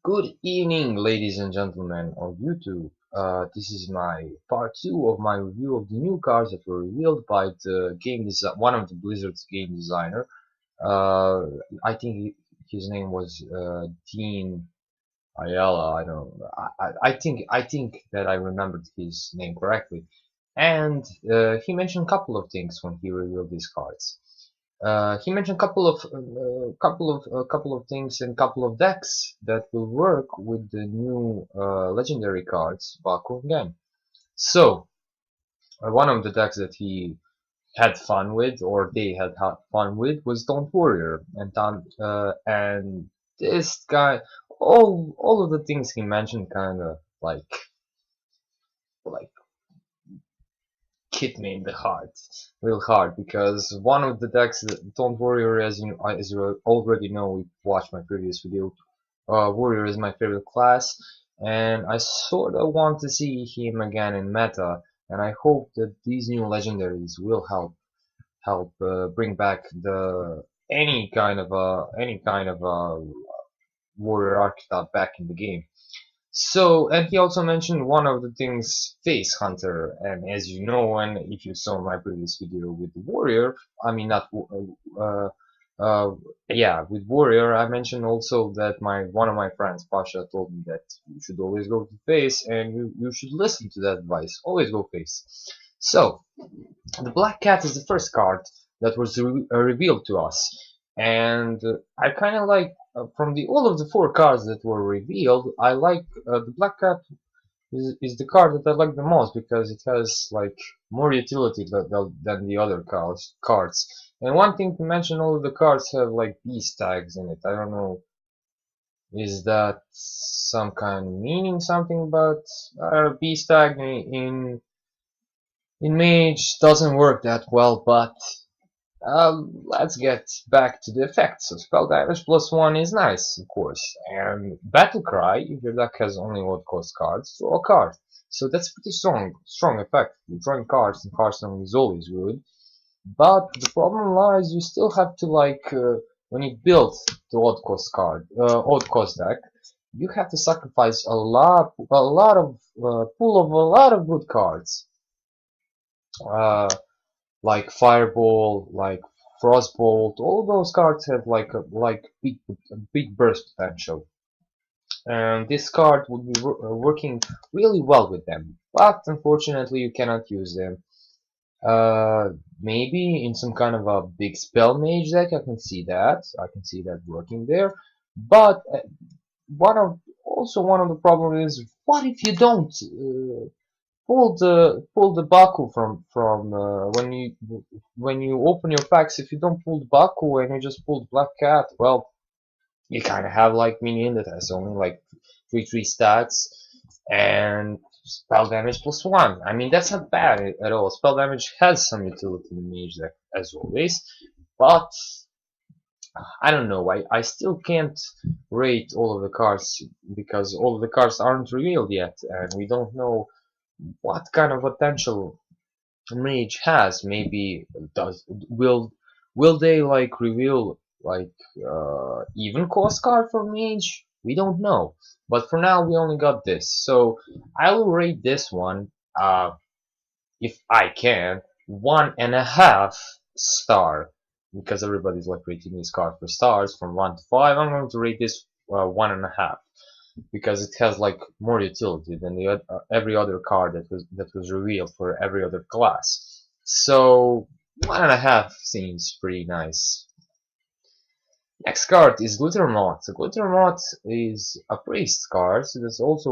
Good evening, ladies and gentlemen of YouTube. This is my part 2 of my review of the new cards that were revealed by the one of the Blizzard's game designer. Uh, I think his name was Dean Ayala. I don't. I think that I remembered his name correctly, and he mentioned a couple of things when he revealed these cards. He mentioned couple of things and couple of decks that will work with the new legendary cards Baku again. So one of the decks that he had fun with, or they had fun with, was Don't Warrior, and this guy, all of the things he mentioned, kind of like hit me in the heart, real hard, because one of the decks, Don't Warrior, as you already know, if you watched my previous video, Warrior is my favorite class, and I sort of want to see him again in meta, and I hope that these new legendaries will help bring back the any kind of warrior archetype back in the game. So, and he also mentioned one of the things, Face Hunter, and as you know, and if you saw my previous video with the Warrior, I mean not, yeah, with Warrior, I mentioned also that one of my friends, Pasha, told me that you should always go to Face, and you should listen to that advice, always go Face. So, the Black Cat is the first card that was revealed to us, and I kind of like from the all of the four cards that were revealed, I like the Black Cat is the card that I like the most because it has like more utility than the other cards. And one thing to mention, all of the cards have like beast tags in it. I don't know, is that some kind of meaning something about beast tag in Mage doesn't work that well, but let's get back to the effects. So spell damage +1 is nice, of course. And Battle Cry, if your deck has only what cost cards, draw a card. So that's pretty strong effect. Drawing cards and card summon is always good. But the problem lies, you still have to when you build the odd cost deck, you have to sacrifice a lot of pull of a lot of good cards. Uh, like Fireball, like Frostbolt, all those cards have big burst potential, and this card would be working really well with them. But unfortunately, you cannot use them. Maybe in some kind of a big spell mage deck, I can see that. I can see that working there. But one of the problems is, what if you don't? Pull the Baku from when you open your packs. If you don't pull the Baku and you just pull the Black Cat, well, you kind of have like minion that has only like 3 stats and spell damage +1. I mean, that's not bad at all. Spell damage has some utility in Mage deck as always, but I don't know. I still can't rate all of the cards because all of the cards aren't revealed yet, and we don't know what kind of potential Mage has. Maybe will they like reveal like even cost card for Mage? We don't know. But for now we only got this. So I will rate this one if I can 1.5 star, because everybody's like rating this card for stars from 1 to 5. I'm going to rate this 1.5 because it has like more utility than every other card that was revealed for every other class. So 1.5 seems pretty nice. Next card is Glittermoth. So Glittermoth is a priest card that also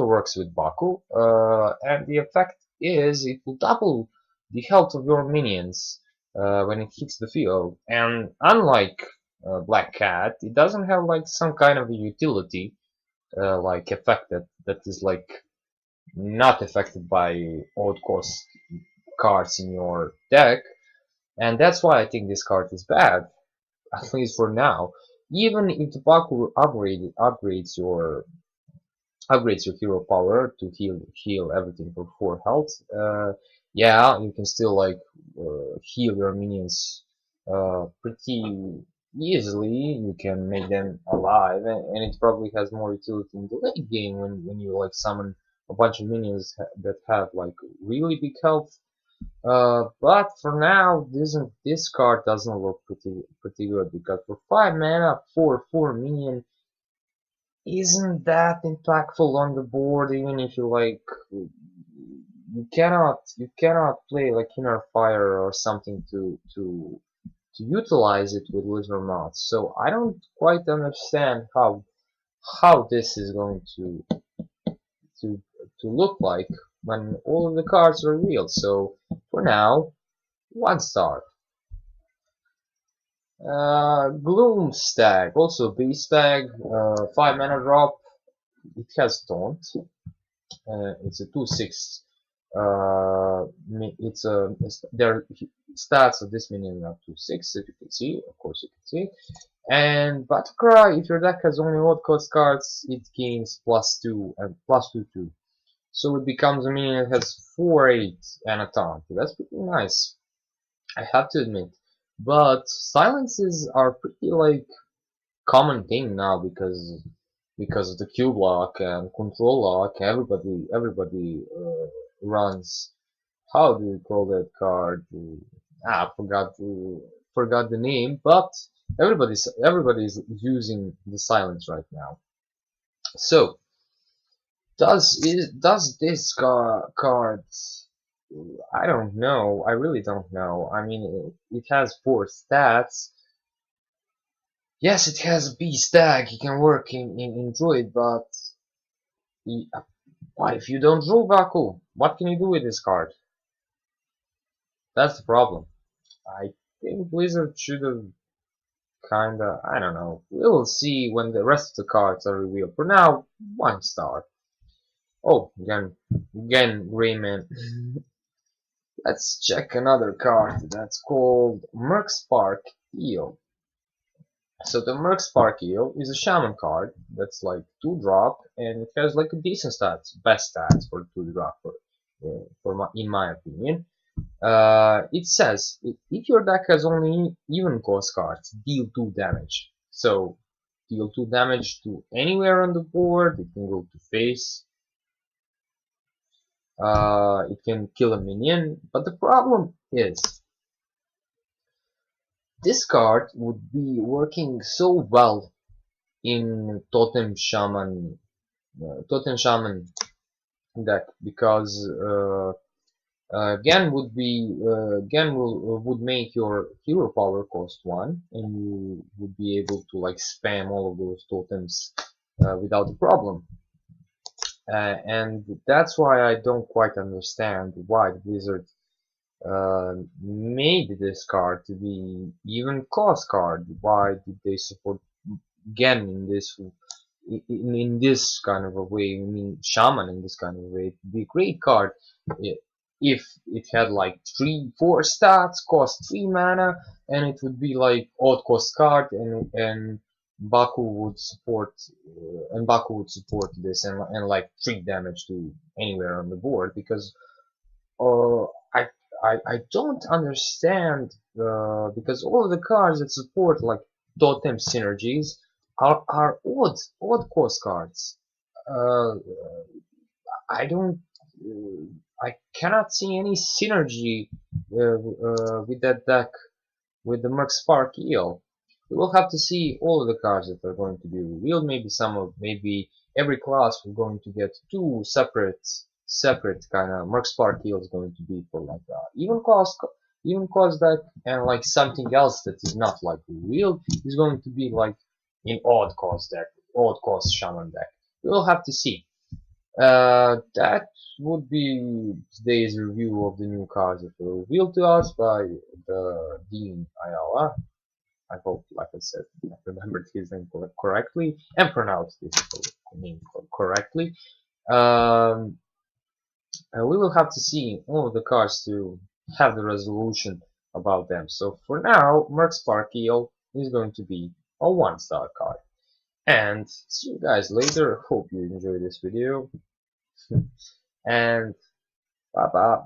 works with Baku, and the effect is it will double the health of your minions when it hits the field. And unlike Black Cat, it doesn't have like some kind of a utility like effect that is like not affected by odd cost cards in your deck, and that's why I think this card is bad, at least for now. Even if the Baku upgrades your hero power to heal everything for 4 health, yeah, you can still like heal your minions pretty easily. You can make them alive, and it probably has more utility in the late game when you like summon a bunch of minions that have like really big health. But for now, this card doesn't look pretty good because for 5 mana, 4/4 minion isn't that impactful on the board. Even if you like, you cannot play like Inner Fire or something to utilize it with Wizard mods. So I don't quite understand how this is going to to look like when all of the cards are real. So for now, 1 star. Gloom Stag, also Beast Stag, 5 mana drop. It has Taunt. It's a 2/6. Their stats of this minion are 2/6. If you can see, of course you can see. And Battlecry, if your deck has only odd cost cards, it gains +2 and +2/2. So it becomes a minion that has 4/8 and a taunt. That's pretty nice, I have to admit. But silences are pretty like common thing now because of the Q block and control lock. Everybody runs. How do you call that card? Forgot the name, but everybody's using the silence right now. So does this card? I don't know. I really don't know. I mean, it has 4 stats. Yes, it has a B stack. It can work in Druid, but what if you don't draw Baku? What can you do with this card? That's the problem. I think Blizzard should have kinda, I don't know. We will see when the rest of the cards are revealed. For now, 1 star. Oh, again, Rayman. Let's check another card that's called Mercspark Eel. So the Mercspark Eel is a shaman card that's like 2 drop and it has like a decent stats, best stats for 2 drop in my opinion. It says if your deck has only even cost cards, deal 2 damage. So deal 2 damage to anywhere on the board. It can go to face. It can kill a minion. But the problem is this card would be working so well in Totem Shaman deck because again would make your hero power cost 1 and you would be able to like spam all of those totems without a problem. And that's why I don't quite understand why the Blizzard made this card to be even cost card. Why did they support again in this kind of a way? I mean, Shaman in this kind of a way. It would be a great card if it had like 3/4 stats, cost 3 mana, and it would be like odd cost card, and Baku would support this and like 3 damage to anywhere on the board because uh, I I don't understand because all of the cards that support like totem synergies are odd cost cards. Uh, I don't I cannot see any synergy with that deck with the Mercspark Eel. We will have to see all of the cards that are going to be revealed. Maybe every class we're going to get 2 separate kind of Mercspark Eel is going to be for like even cost deck and like something else that is not like real is going to be like in odd cost deck, odd cost shaman deck. We will have to see. That would be today's review of the new cards that were revealed to us by the Dean Ayala. I hope, like I said, I remembered his name correctly and pronounced his name correctly. Um, we will have to see all of the cards to have the resolution about them. So for now, Mercspark Eel is going to be a 1-star card. And see you guys later. Hope you enjoyed this video. And bye bye.